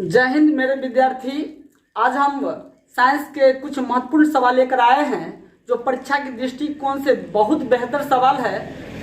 जय हिंद मेरे विद्यार्थी। आज हम साइंस के कुछ महत्वपूर्ण सवाल लेकर आए हैं जो परीक्षा के दृष्टिकोण से बहुत बेहतर सवाल है।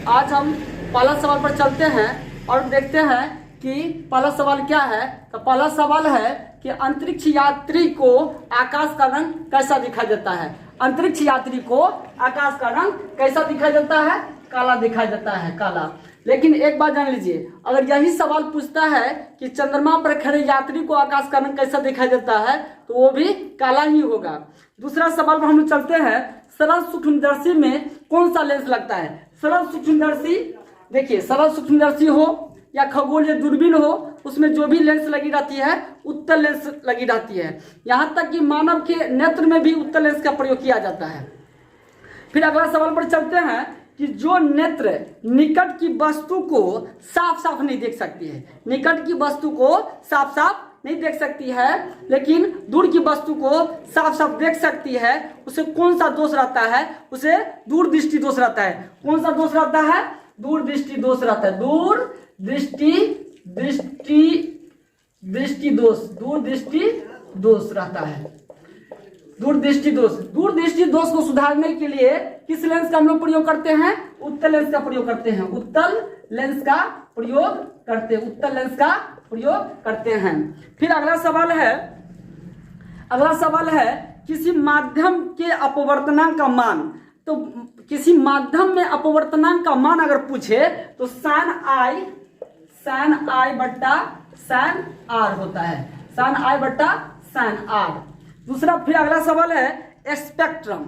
आज हम पहला सवाल पर चलते हैं और देखते हैं कि पहला सवाल क्या है। तो पहला सवाल है कि अंतरिक्ष यात्री को आकाश का रंग कैसा दिखाई देता है। अंतरिक्ष यात्री को आकाश का रंग कैसा दिखाई देता है? काला दिखाई देता है, काला। लेकिन एक बात जान लीजिए, अगर यही सवाल पूछता है कि चंद्रमा पर खड़े यात्री को आकाश का रंग कैसा दिखाई देता है, तो वो भी काला ही होगा। दूसरा सवाल पर हम लोग चलते हैं। सरल सूक्ष्मदर्शी में कौन सा लेंस लगता है? सरल सूक्ष्मदर्शी, देखिए, सरल सूक्ष्मदर्शी हो या खगोलीय दूरबीन हो, उसमें जो भी लेंस लगी रहती है उत्तल लेंस लगी रहती है। यहाँ तक कि मानव के नेत्र में भी उत्तल लेंस का प्रयोग किया जाता है। फिर अगला सवाल पर चलते हैं कि जो नेत्र निकट की वस्तु को साफ साफ नहीं देख सकती है, निकट की वस्तु को साफ साफ नहीं देख सकती है लेकिन दूर की वस्तु को साफ साफ देख सकती है, उसे कौन सा दोष रहता है? उसे दूरदृष्टि दोष रहता है। कौन सा दोष रहता है? दूरदृष्टि दोष रहता है। दूरदृष्टि दोष रहता है। दूरदृष्टि दोष को सुधारने के लिए किस लेंस का हम लोग प्रयोग करते हैं? उत्तल लेंस का प्रयोग करते हैं। उत्तल लेंस का प्रयोग करते हैं। फिर अगला सवाल है किसी माध्यम के अपवर्तनांक का मान। तो किसी माध्यम में अपवर्तनांक का मान अगर पूछे तो साइन आई बट्टा साइन आर होता है। साइन आई बट्टा साइन आर। दूसरा, फिर अगला सवाल है स्पेक्ट्रम।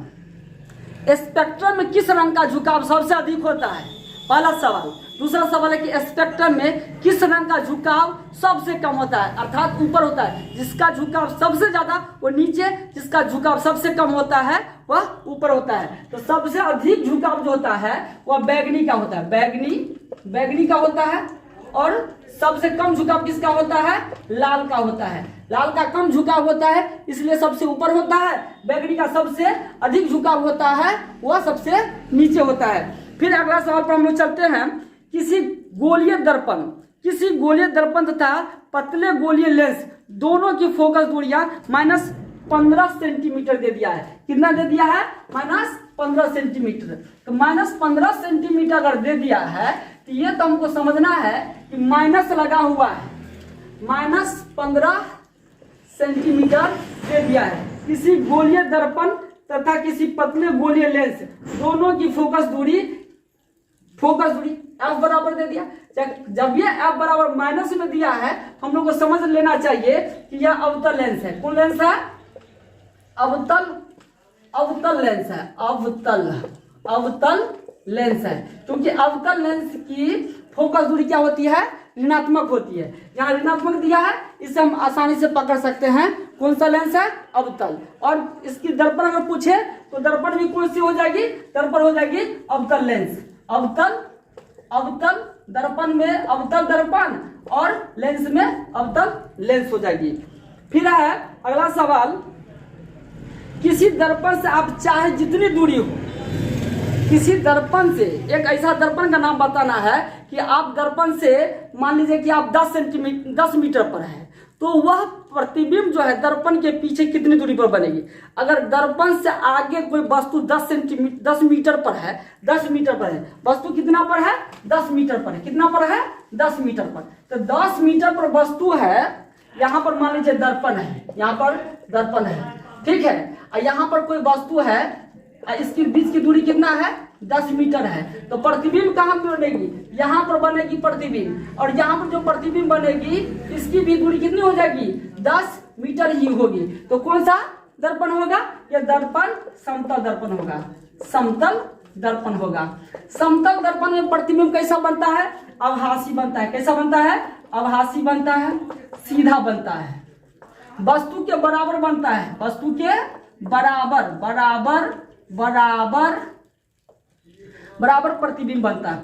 स्पेक्ट्रम में किस रंग का झुकाव सबसे अधिक होता है? पहला सवाल। दूसरा सवाल है कि स्पेक्ट्रम में किस रंग का झुकाव सबसे कम होता है, अर्थात ऊपर होता है। जिसका झुकाव सबसे ज्यादा वो नीचे, जिसका झुकाव सबसे कम होता है वह ऊपर होता है। तो सबसे अधिक झुकाव जो होता है वह बैगनी का होता है। बैगनी का होता है। और सबसे कम झुकाव किसका होता है? लाल का होता है। लाल का कम झुकाव होता है इसलिए सबसे ऊपर होता है। बैगनी का सबसे अधिक झुकाव होता है, वह सबसे नीचे होता है। फिर अगला सवाल पर हम लोग चलते हैं। किसी गोलीय दर्पण तथा पतले गोलीय लेंस दोनों की फोकस दूरियां -15 सेंटीमीटर दे दिया है। कितना दे दिया है? -15 सेंटीमीटर। तो -15 सेंटीमीटर अगर दे दिया है तो ये तो हमको समझना है कि माइनस लगा हुआ है। -15 सेंटीमीटर दे दिया है। किसी गोलीय दर्पण तथा किसी पतले गोलीय लेंस दोनों की फोकस दूरी F बराबर दे दिया। जब ये F बराबर माइनस में दिया है हम लोग को समझ लेना चाहिए कि यह अवतल लेंस है। कौन लेंस है? अवतल लेंस है। अवतल लेंस है क्योंकि अवतल लेंस की फोकस दूरी क्या होती है? ऋणात्मक होती है। यहाँ ऋणात्मक दिया है, इसे हम आसानी से पकड़ सकते हैं। कौन सा लेंस है? अवतल। और इसकी दर्पण अगर पूछे तो दर्पण भी कौन सी हो जाएगी? दर्पण हो जाएगी अवतल लेंस। अवतल दर्पण में अवतल दर्पण और लेंस में अवतल लेंस हो जाएगी। फिर है अगला सवाल। किसी दर्पण से आप चाहे जितनी दूरी हो, किसी दर्पण से, एक ऐसा दर्पण का नाम बताना है कि आप दर्पण से मान लीजिए कि आप 10 मीटर पर है, तो वह प्रतिबिंब जो है दर्पण के पीछे कितनी दूरी पर बनेगी? अगर दर्पण से आगे कोई वस्तु 10 मीटर पर है, 10 मीटर पर है, वस्तु कितना पर है? 10 मीटर पर है। कितना पर है? 10 मीटर पर। तो 10 मीटर पर वस्तु है, यहाँ पर मान लीजिए दर्पण है, यहाँ पर दर्पण है, ठीक है। और यहाँ पर कोई वस्तु है, इसके बीच की दूरी कितना है? 10 मीटर है। तो प्रतिबिंब कहाँ पर बनेगी? यहाँ पर बनेगी प्रतिबिंब। और यहाँ पर जो प्रतिबिंब बनेगी इसकी भी दूरी कितनी हो जाएगी? 10 मीटर ही होगी। तो कौन सा दर्पण होगा? यह दर्पण समतल दर्पण होगा। समतल दर्पण होगा। समतल दर्पण में प्रतिबिंब कैसा बनता है? आभासी बनता है। कैसा बनता है? आभासी बनता है, सीधा बनता है, वस्तु के बराबर बनता है। वस्तु के बराबर प्रतिबिंब बनता है।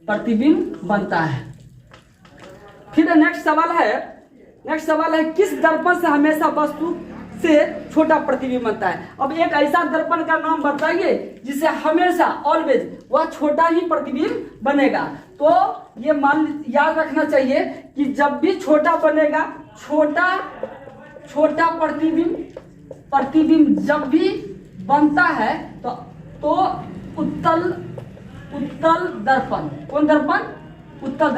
प्रतिबिंब बनता है। फिर नेक्स्ट सवाल है किस दर्पण से हमेशा वस्तु से छोटा प्रतिबिंब बनता है। अब एक ऐसा दर्पण का नाम बताइए जिससे हमेशा ऑलवेज वह छोटा ही प्रतिबिंब बनेगा। तो ये याद रखना चाहिए कि जब भी छोटा बनेगा, छोटा प्रतिबिंब जब भी बनता है तो उत्तल दर्पण, कौन दर्पण? उत्तल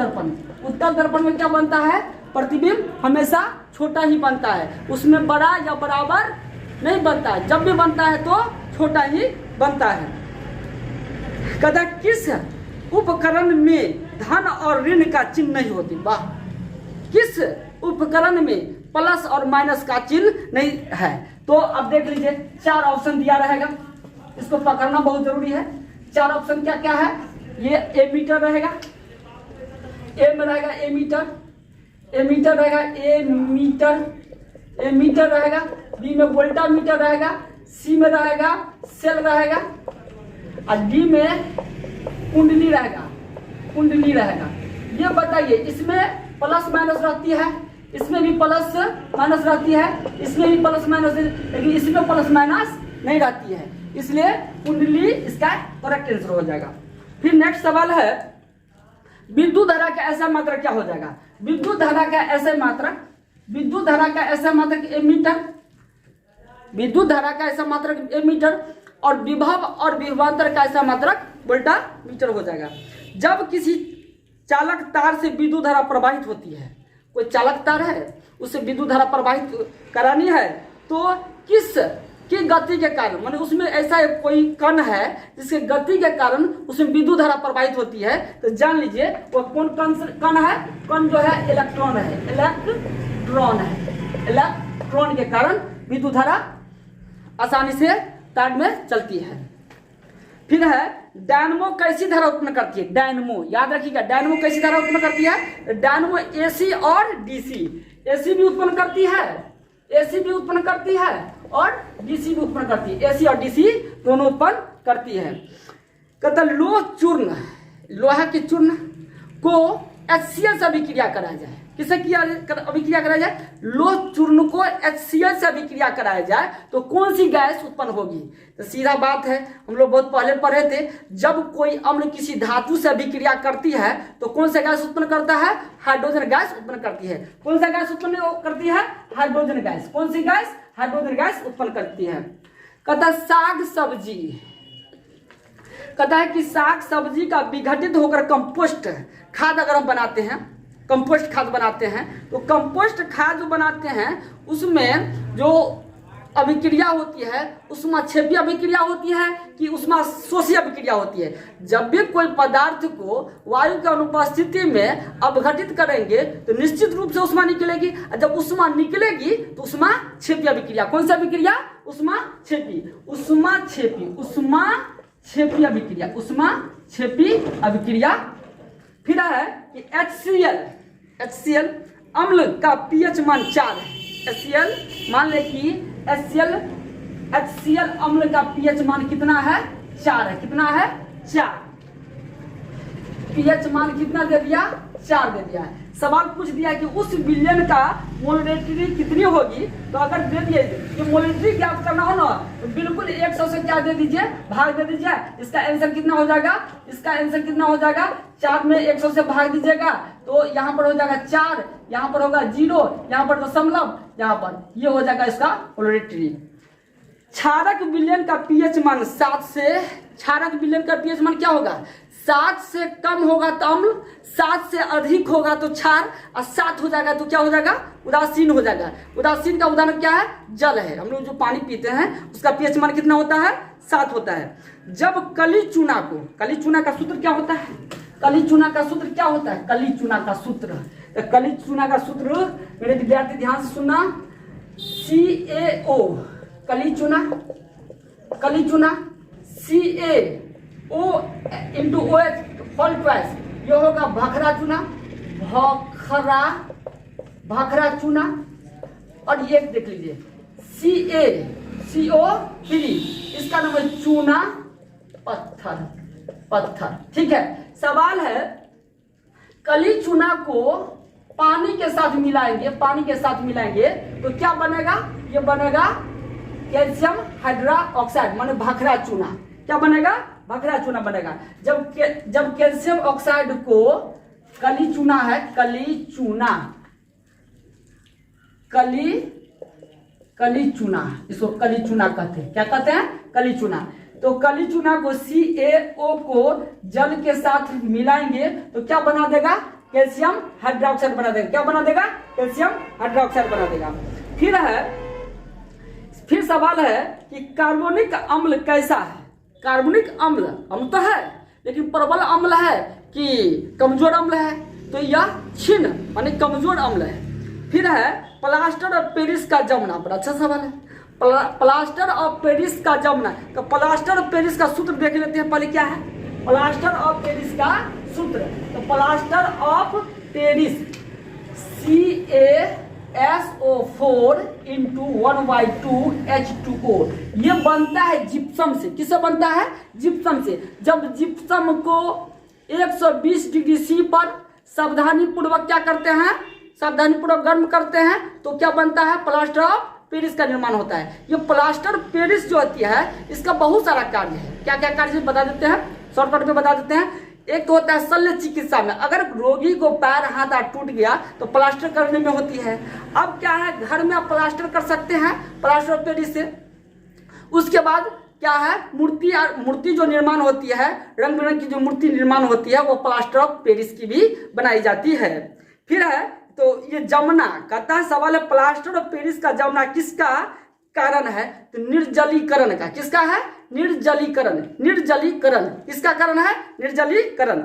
दर्पण में क्या बनता है? प्रतिबिंब हमेशा छोटा ही बनता है, उसमें बड़ा या बराबर नहीं बनता है। जब भी बनता है तो छोटा ही बनता है। कहता किस उपकरण में धन और ऋण का चिन्ह नहीं होती? वाह! किस उपकरण में प्लस और माइनस का चिन्ह नहीं है? तो अब देख लीजिए, 4 ऑप्शन दिया रहेगा, इसको पकड़ना बहुत जरूरी है। 4 ऑप्शन क्या क्या है? ये एमीटर रहेगा, ए में रहेगा एमीटर रहेगा, एमीटर रहेगा, बी में वोल्टामीटर रहेगा, सी में रहेगा सेल रहेगा, और डी में कुंडली रहेगा। ये बताइए, इसमें प्लस माइनस रहती है, इसमें भी प्लस माइनस रहती है, इसमें भी प्लस माइनस, लेकिन इसमें प्लस माइनस नहीं रहती है, इसलिए कुंडली इसका करेक्ट आंसर हो जाएगा। फिर नेक्स्ट सवाल है, विद्युत धारा का ऐसा मात्रक क्या हो जाएगा? विद्युत धारा का ऐसा मात्रक एमीटर, विद्युत धारा का ऐसा मात्रक एमीटर, और विभव और विभवांतर का ऐसा मात्रक वोल्टामीटर हो जाएगा। जब किसी चालक तार से विद्युत धारा प्रवाहित होती है, कोई चालक तार है, उससे विद्युत धारा प्रवाहित करानी है, तो किस की गति के कारण, माने उसमें ऐसा कोई कण है जिसके गति के कारण उसमें विद्युत धारा प्रवाहित होती है, तो जान लीजिए वो कौन कण है? कण जो है इलेक्ट्रॉन है, इलेक्ट्रॉन के कारण विद्युत धारा आसानी से तार में चलती है। फिर है, डायनमो कैसी धारा उत्पन्न करती है? डायनमो याद रखिएगा, डायनमो कैसी धारा उत्पन्न करती है? डायनमो एसी और डीसी, एसी भी उत्पन्न करती है और डीसी भी उत्पन्न करती है। एसी और डीसी दोनों उत्पन्न करती है। कहता लोहा के चूर्ण को HCl से अभिक्रिया कराया जाए, किसे अभिक्रिया कराया जाए? लोह चूर्ण को HCl से अभिक्रिया कराया जाए तो कौन सी गैस उत्पन्न होगी? तो सीधा बात है, हम लोग बहुत पहले पढ़े थे, जब कोई अम्ल किसी धातु से अभिक्रिया करती है तो कौन सा गैस उत्पन्न करता है? हाइड्रोजन गैस उत्पन्न करती है। कौन सा गैस उत्पन्न करती है? Hydrogen gas. कौन सी गैस? हाइड्रोजन गैस उत्पन्न करती है। कहता साग सब्जी, कहता है कि साग सब्जी का विघटित होकर कंपोस्ट खाद अगर हम बनाते हैं, कंपोस्ट खाद बनाते हैं, तो कंपोस्ट खाद जो बनाते हैं उसमें जो अभिक्रिया होती है उसमें क्षेपीय अभिक्रिया होती है कि उसमें शोषी अभिक्रिया होती है? जब भी कोई पदार्थ को वायु की अनुपस्थिति में अपघटित करेंगे तो निश्चित रूप से उष्मा निकलेगी, और जब उष्मा निकलेगी तो उष्मा क्षेपी अभिक्रिया, कौन सी अभिक्रिया? उष्मा क्षेपी अभिक्रिया। फिर है कि HCl अम्ल का pH मान 4 है। HCl मान ले कि HCl अम्ल का pH मान कितना है? 4 है। कितना है? 4। pH मान कितना दे दिया? 4 दे दिया है। सवाल पूछ दिया कि उस विलयन का मोलरिटी कितनी होगी, तो अगर दे दिए कि मोलरिटी ज्ञात करना हो ना तो बिल्कुल 100 से क्या दे दीजिए? भाग दे दीजिए। इसका आंसर कितना हो जाएगा? 4 में 100 से भाग दीजिएगा तो यहाँ पर हो जाएगा 4, यहाँ पर होगा 0, यहाँ पर दशमलव, यहाँ पर ये हो जाएगा इसका मोलरिटी। क्षारक विलयन का pH मान 7 से, क्षारक विलयन का pH मान क्या होगा? 7 से कम होगा तो अम्ल, 7 से अधिक होगा तो क्षार, और 7 हो जाएगा तो क्या हो जाएगा? उदासीन हो जाएगा। उदासीन का उदाहरण क्या है? जल है। हम लोग जो पानी पीते हैं उसका pH मान कितना होता है? 7 होता है। जब कली चूना का सूत्र क्या होता है? कली चूना का सूत्र क्या होता है? कली चूना का सूत्र मेरे विद्यार्थी ध्यान से सुनना, CaO, कली चूना CaO into OH whole twice, ये होगा भाखरा चूना। और ये देख लीजिए CO3, इसका नाम है चूना पत्थर। ठीक है। सवाल है, कली चूना को पानी के साथ मिलाएंगे, पानी के साथ मिलाएंगे तो क्या बनेगा, ये बनेगा कैल्शियम हाइड्रोक्साइड माने भाखड़ा चूना। क्या बनेगा, भाखड़ा चूना बनेगा। जब कैल्शियम ऑक्साइड को कली चूना है, कली चूना, इसको कली चूना कहते हैं। क्या कहते हैं, कली चूना। तो कली चूना को CaO को जल के साथ मिलाएंगे तो क्या बना देगा, कैल्शियम हाइड्रोक्साइड बना देगा। क्या बना देगा, कैल्शियम हाइड्रोक्साइड बना देगा। फिर सवाल है कि कार्बोनिक अम्ल कैसा है। कार्बोनिक अम्ल तो है लेकिन प्रबल अम्ल है कि कमजोर अम्ल है, तो यह क्षीण माने कमजोर अम्ल है। फिर है प्लास्टर ऑफ पेरिस का जमना, बड़ा अच्छा सवाल है। प्लास्टर ऑफ पेरिस का जमना, तो प्लास्टर ऑफ पेरिस का सूत्र देख लेते हैं पहले। क्या है प्लास्टर ऑफ पेरिस का सूत्र, तो plaster of Paris CaSO4 × 1/2H2O, ये बनता है जिप्सम से। किससे बनता है, जिप्सम से। जब जिप्सम को 120 डिग्री C पर सावधानी पूर्वक क्या करते हैं, सावधानी पूर्वक गर्म करते हैं तो क्या बनता है, प्लास्टर ऑफ पेरिस का निर्माण होता है। ये प्लास्टर पेरिस जो होती है इसका बहुत सारा कार्य है। क्या क्या कार्य बता देते हैं, शॉर्टकट में बता देते हैं। एक तो होता है शल्य चिकित्सा में, अगर रोगी को पैर हाथ टूट गया तो प्लास्टर करने में होती है। अब क्या है, घर में आप प्लास्टर कर सकते हैं प्लास्टर ऑफ पेरिस से। उसके बाद क्या है, मूर्ति जो निर्माण होती है, रंग बिरंग की जो मूर्ति निर्माण होती है वो प्लास्टर ऑफ पेरिस की भी बनाई जाती है। फिर है तो ये जमना कहता है, सवाल है प्लास्टर ऑफ पेरिस का जमना किसका कारण है, तो निर्जलीकरण का। किसका है, निर्जलीकरण। किसका कारण है, निर्जलीकरण।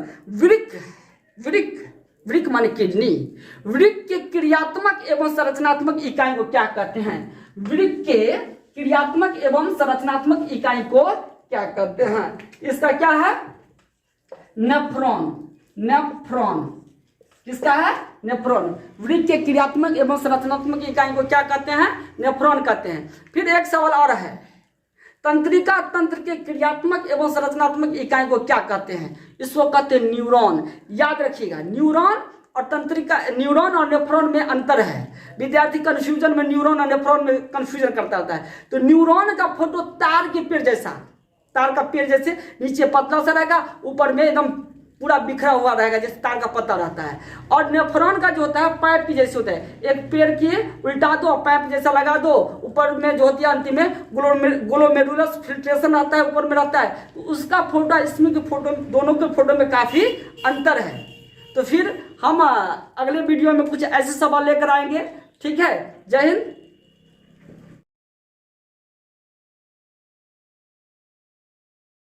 वृक्क माने किडनी। वृक्क के क्रियात्मक एवं संरचनात्मक इकाई को क्या कहते हैं, वृक्क के क्रियात्मक एवं संरचनात्मक इकाई को क्या कहते हैं, इसका क्या है, नेफ्रॉन। किसका है, नेफ्रॉन। वृक्क के क्रियात्मक एवं संरचनात्मक इकाई को क्या कहते हैं, नेफ्रॉन कहते हैं। फिर एक सवाल और है, तंत्रिका तंत्र के क्रियात्मक एवं संरचनात्मक इकाई को क्या कहते हैं, इसको कहते हैं न्यूरॉन। याद रखिएगा, न्यूरॉन और नेफ्रॉन में अंतर है। विद्यार्थी कंफ्यूजन में न्यूरॉन और नेफ्रॉन में कंफ्यूजन करता होता है। तो न्यूरॉन का फोटो तार का पेड़ जैसे नीचे पतला सा रहेगा, ऊपर में एकदम पूरा बिखरा हुआ रहेगा जैसे तार का पत्ता रहता है। और नेफ्रॉन का जो होता है पाइप की जैसे होता है, एक पेड़ की उल्टा दो, पाइप जैसा लगा दो, ऊपर में जो होती है अंतिम में ग्लोमेरुलस फिल्ट्रेशन आता है, ऊपर में रहता है। तो उसका फोटो इसमें के फोटो, दोनों के फोटो में काफी अंतर है। तो फिर हम अगले वीडियो में कुछ ऐसे सवाल लेकर आएंगे। ठीक है, जय हिंद।